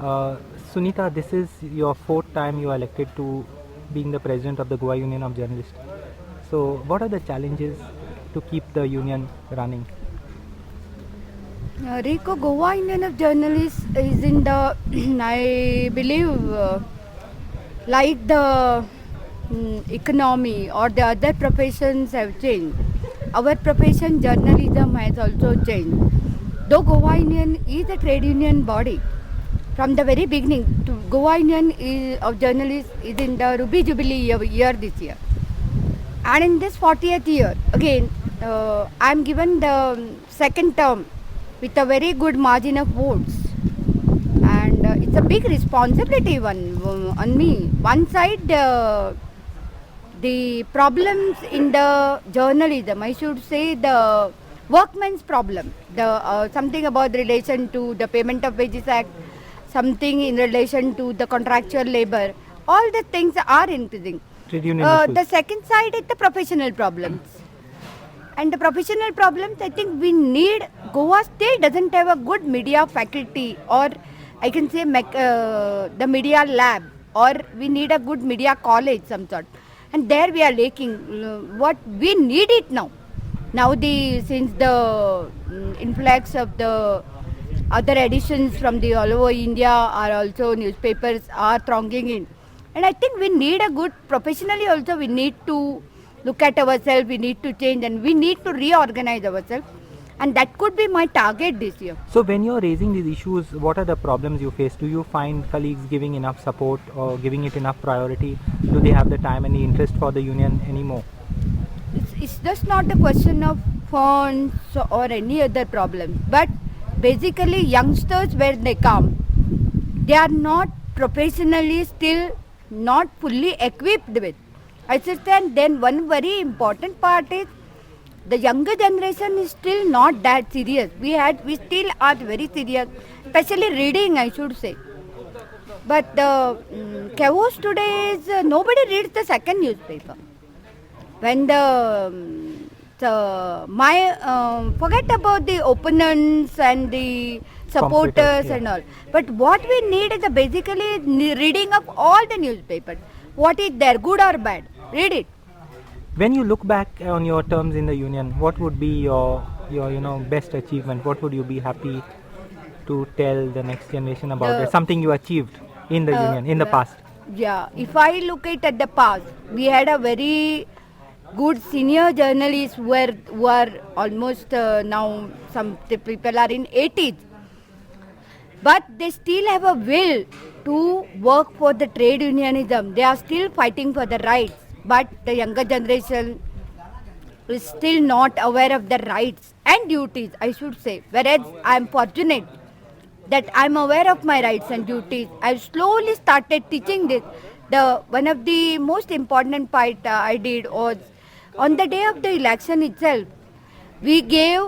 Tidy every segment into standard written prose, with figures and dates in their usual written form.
Uh, Sunita, this is your fourth time you are elected to being the president of the Goa Union of Journalists. So, what are the challenges to keep the union running? Rico, Goa Union of Journalists is in the, I believe, like the economy or the other professions have changed. Our profession, journalism, has also changed. Though Goa Union is a trade union body, from the very beginning, Goa Union of Journalists is in the Ruby Jubilee year this year. And in this 40th year, again, I am given the second term with a very good margin of votes. And it's a big responsibility on me. One side, the problems in the journalism, I should say the workman's problem, the something about relation to the Payment of Wages Act, something in relation to the contractual labor, all the things are increasing. The second side is the professional problems. And the professional problems, I think we need, Goa still doesn't have a good media faculty, or I can say the media lab, or we need a good media college some sort. And there we are lacking. What we need it now. Now since the influx of the other editions from the all over India are also newspapers are thronging in. And I think we need a good, professionally also we need to look at ourselves, we need to change and we need to reorganize ourselves. And that could be my target this year. So when you're raising these issues, what are the problems you face? Do you find colleagues giving enough support or giving it enough priority? Do they have the time and the interest for the union anymore? It's just not a question of funds or any other problem. But basically youngsters where they come, they are not professionally still not fully equipped with. I understand. Then one very important part is the younger generation is still not that serious. We still are very serious, especially reading, I should say. But the chaos today is nobody reads the second newspaper. When forget about the opponents and the supporters and all. But what we need is basically reading of all the newspapers. What is there, good or bad? Read it. When you look back on your terms in the union, what would be your best achievement? What would you be happy to tell the next generation about it? Something you achieved in the union in the past. Yeah, if I look at the past, we had a very good senior journalists who are almost now some people are in 80s. But they still have a will to work for the trade unionism. They are still fighting for the rights. But the younger generation is still not aware of the rights and duties, I should say. Whereas I am fortunate that I am aware of my rights and duties. I slowly started teaching this. One of the most important part I did was on the day of the election itself, we gave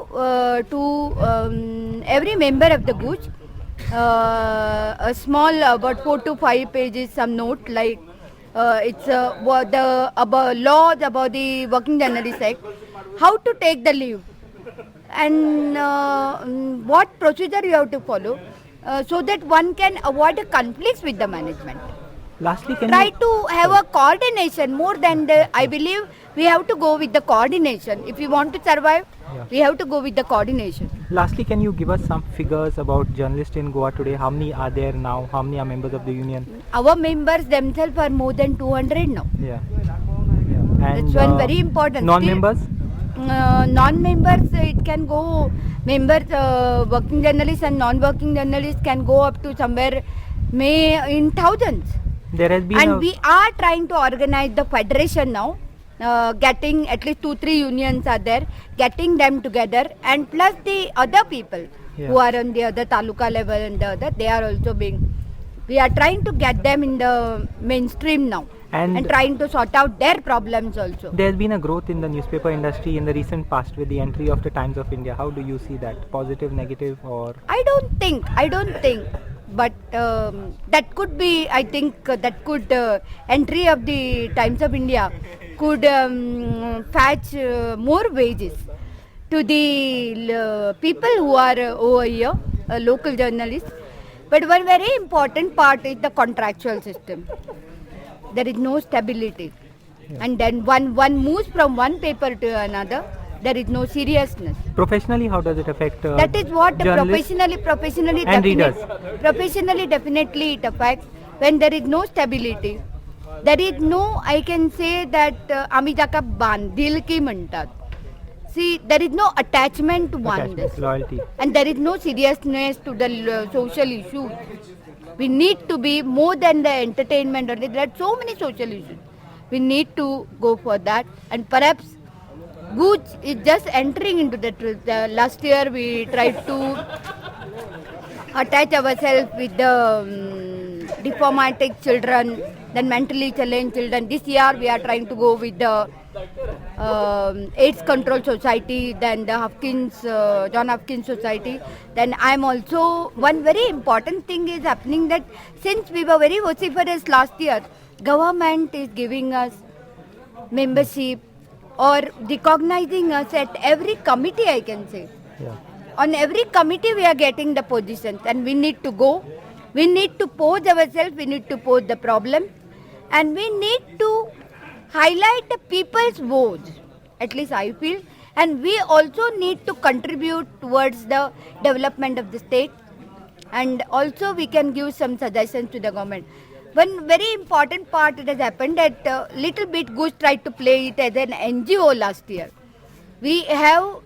to every member of the Guj a small about 4 to 5 pages some note like it's the laws about the Working Journalist Act, how to take the leave and what procedure you have to follow so that one can avoid conflicts with the management. Lastly, try to have a coordination more than I believe we have to go with the coordination. If we want to survive, we have to go with the coordination. Lastly, can you give us some figures about journalists in Goa today? How many are there now? How many are members of the union? Our members themselves are more than 200 now. Yeah. And that's one very important. Non-members? Non-members, it can go, members, working journalists and non-working journalists can go up to somewhere in thousands. There has been and we are trying to organize the federation now, getting at least 2-3 unions are there, getting them together, and plus the other people who are on the other taluka level and the other, they are also we are trying to get them in the mainstream now and trying to sort out their problems also. There has been a growth in the newspaper industry in the recent past with the entry of the Times of India. How do you see that? Positive, negative, or? I don't think. But that could be, I think that could entry of the Times of India could fetch more wages to the people who are over here, local journalists. But one very important part is the contractual system. There is no stability. And then one moves from one paper to another, there is no seriousness. Professionally, how does it affect That is what the journalists professionally and readers? Professionally definitely it affects when there is no stability. There is no, I can say that आम्ही जाका बांधील की म्हणतात. See, there is no attachment to one. Attachment, loyalty. And there is no seriousness to the social issues. We need to be more than the entertainment. There are so many social issues. We need to go for that. And perhaps Guj is just entering into the truth. Last year we tried to attach ourselves with the deformatic children, then mentally challenged children. This year we are trying to go with the AIDS Control Society, then the John Hopkins Society. Then I am also, one very important thing is happening that since we were very vociferous last year, government is giving us membership or recognizing us at every committee, I can say. Yeah. On every committee we are getting the positions, and we need to go. We need to pose ourselves, we need to pose the problem, and we need to highlight the people's votes, at least I feel, and we also need to contribute towards the development of the state, and also we can give some suggestions to the government. One very important part it has happened that little bit Guj tried to play it as an NGO last year. We have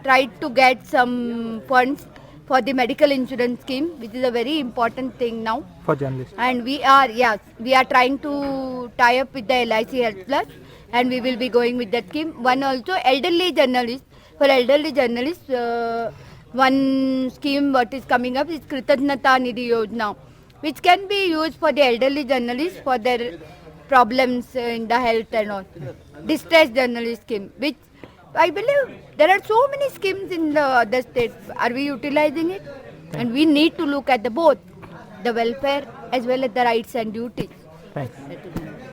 tried to get some funds for the medical insurance scheme, which is a very important thing now. For journalists. And we are trying to tie up with the LIC Health Plus, and we will be going with that scheme. One also elderly journalists. For elderly journalists, one scheme what is coming up is Kritajnata Nidhi Yojana, which can be used for the elderly journalists for their problems in the health and all. Distress journalist scheme, which I believe there are so many schemes in the other states. Are we utilizing it? And we need to look at the both, the welfare as well as the rights and duties. Thanks.